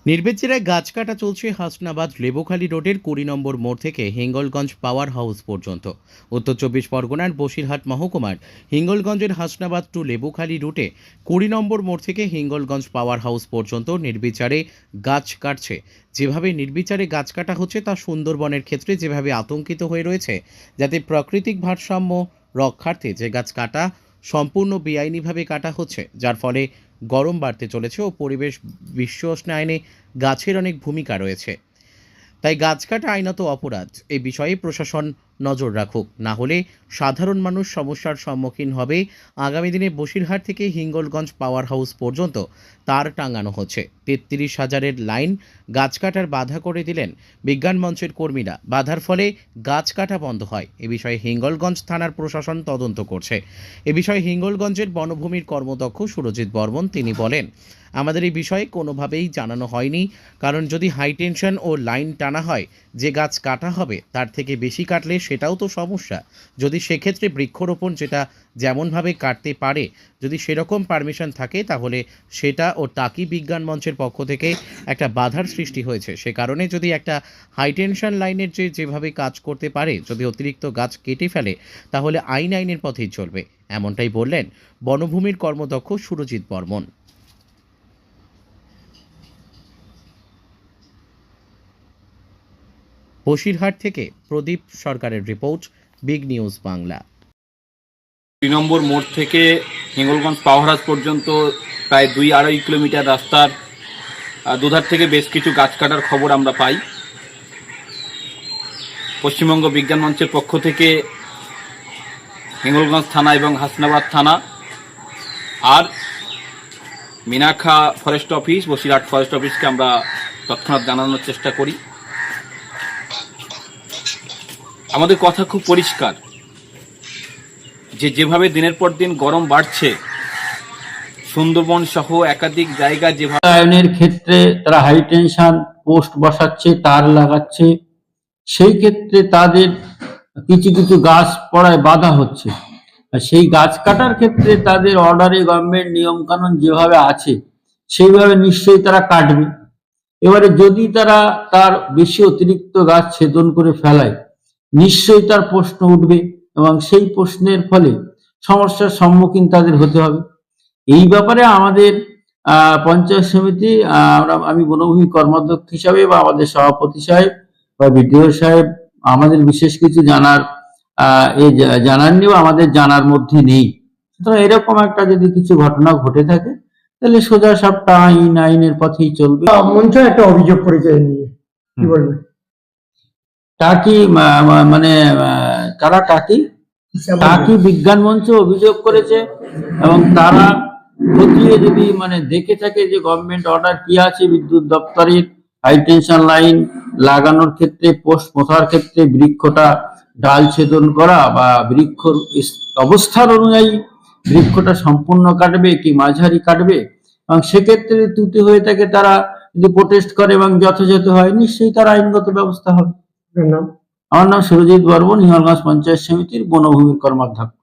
নির্বিচারে গাছ কাটা চলছে হাসনাবাদ লেবুখালী রোডের ২০ নম্বর মোড় থেকে হিঙ্গলগঞ্জ পাওয়ার হাউস পর্যন্ত। উত্তর চব্বিশ পরগনার বসিরহাট মহকুমার হিঙ্গলগঞ্জের হাসনাবাদ টু লেবুখালী রুটে ২০ নম্বর মোড় থেকে হিঙ্গলগঞ্জ পাওয়ার হাউস পর্যন্ত নির্বিচারে গাছ কাটছে। যেভাবে নির্বিচারে গাছ কাটা হচ্ছে তা সুন্দরবনের ক্ষেত্রে যেভাবে আতঙ্কিত হয়ে রয়েছে, যাতে প্রাকৃতিক ভারসাম্য রক্ষার্থে যে গাছ কাটা সম্পূর্ণ বেআইনিভাবে কাটা হচ্ছে, যার ফলে গরম বাড়তে চলেছে ও পরিবেশ বিশ্ব উষ্ণায়নে গাছের অনেক ভূমিকা রয়েছে। তাই গাছ কাটা আইনত অপরাধ। এই বিষয়ে প্রশাসন নজর রাখুক, না হলে সাধারণ মানুষ সমস্যার সম্মুখীন হবে। আগামী দিনে বসিরহাট থেকে হিঙ্গলগঞ্জ পাওয়ার হাউস পর্যন্ত তার টাঙানো হচ্ছে। ৩৩,০০০-এর লাইন গাছ কাটার বাধা করে দিলেন বিজ্ঞান মঞ্চের কর্মীরা। বাধার ফলে গাছ কাটা বন্ধ হয়। এ বিষয়ে হিঙ্গলগঞ্জ থানার প্রশাসন তদন্ত করছে। এ বিষয়ে হিঙ্গলগঞ্জের বনভূমির কর্মদক্ষ সুরজিৎ বর্মন তিনি বলেন, আমাদের এই বিষয়ে কোনোভাবেই জানানো হয়নি, কারণ যদি হাই টেনশন ও লাইন টানা হয়, যে গাছ কাটা হবে তার থেকে বেশি কাটলে সেটাও তো সমস্যা। যদি সেক্ষেত্রে বৃক্ষরোপণ যেটা যেমনভাবে কাটতে পারে, যদি সেরকম পারমিশন থাকে, তাহলে সেটা ও টাকি বিজ্ঞান মঞ্চের পক্ষ থেকে একটা বাধার সৃষ্টি হয়েছে। সে কারণে যদি একটা হাই টেনশন লাইনের যেভাবে কাজ করতে পারে, যদি অতিরিক্ত গাছ কেটে ফেলে, তাহলে আইনের পথেই চলবে। এমনটাই বললেন বনভূমির কর্মদক্ষ সুরজিৎ বর্মন। বসিরহাট থেকে প্রদীপ সরকারের রিপোর্ট, বিগ নিউজ বাংলা। ২ নম্বর মোড় থেকে হিঙ্গলগঞ্জ পাওয়ার হাউস পর্যন্ত প্রায় ২-২.৫ কিলোমিটার রাস্তার দুধার থেকে বেশ কিছু গাছ কাটার খবর আমরা পাই। পশ্চিমবঙ্গ বিজ্ঞান মঞ্চের পক্ষ থেকে হিঙ্গলগঞ্জ থানা এবং হাসনাবাদ থানা আর Minakha forest office, Basirhat forest অফিসকে আমরা তৎক্ষণাৎ জানানোর চেষ্টা করি। আমাদের কথা খুব পরিষ্কার যে যেভাবে দিনের পর দিন গরম বাড়ছে, সুন্দরবন সহ একাধিক জায়গা যেভাবে আয়নের ক্ষেত্রে তারা হাই টেনশন পোস্ট বসাচ্ছে, তার লাগাচ্ছে, সেই ক্ষেত্রে তাদের কিছু কিছু গাছ পড়ায় বাধা হচ্ছে। আর সেই গাছ কাটার ক্ষেত্রে তাদের অর্ডারে গভর্নমেন্ট নিয়ম কানুন যেভাবে আছে সেইভাবে নিশ্চয়ই তারা কাটবে। এবারে যদি তারা তার বেশি অতিরিক্ত গাছ ছেদন করে ফেলায়, নিশ্চয়ই তার প্রশ্ন উঠবে এবং সেই প্রশ্নের ফলে সমস্যার সম্মুখীন তাদের হতে হবে। এই ব্যাপারে আমাদের পঞ্চায়েত সমিতি, আমি বনভূমি কর্মাধ্যক্ষ হিসাবে বা আমাদের সভাপতি সাহেব বা বিডিও সাহেব আমাদের বিশেষ কিছু জানার জানার নিয়েও আমাদের জানার মধ্যে নেই। সুতরাং এরকম একটা যদি কিছু ঘটনা ঘটে থাকে, তাহলে সোজা সবটা আইনের পথেই চলবে। মঞ্চ একটা অভিযোগ করেছে নিয়ে কি বলবেন? টাকি মানে কারা টাকি বিজ্ঞান মঞ্চ অভিযোগ করেছে এবং তারা খতিয়ে যদি দেখে থাকে যে গভর্নমেন্ট অর্ডার কি আছে বিদ্যুৎ দপ্তরের হাই টেনশন লাইন লাগানোর ক্ষেত্রে, পোস্ট পোঁতার ক্ষেত্রে বৃক্ষটা ডাল ছেদন করা বা বৃক্ষ অবস্থার অনুযায়ী বৃক্ষটা সম্পূর্ণ কাটবে কি মাঝারি কাটবে, এবং সেক্ষেত্রে ত্রুটি হয়ে থাকে তারা যদি প্রোটেস্ট করে এবং যথাযথ হয়, নিশ্চয়ই তার আইনগত ব্যবস্থা হবে। আমার নাম সুরজিৎ বর্মন, হিঙ্গলগঞ্জ পঞ্চায়েত সমিতির বনভূমির কর্মাধ্যক্ষ।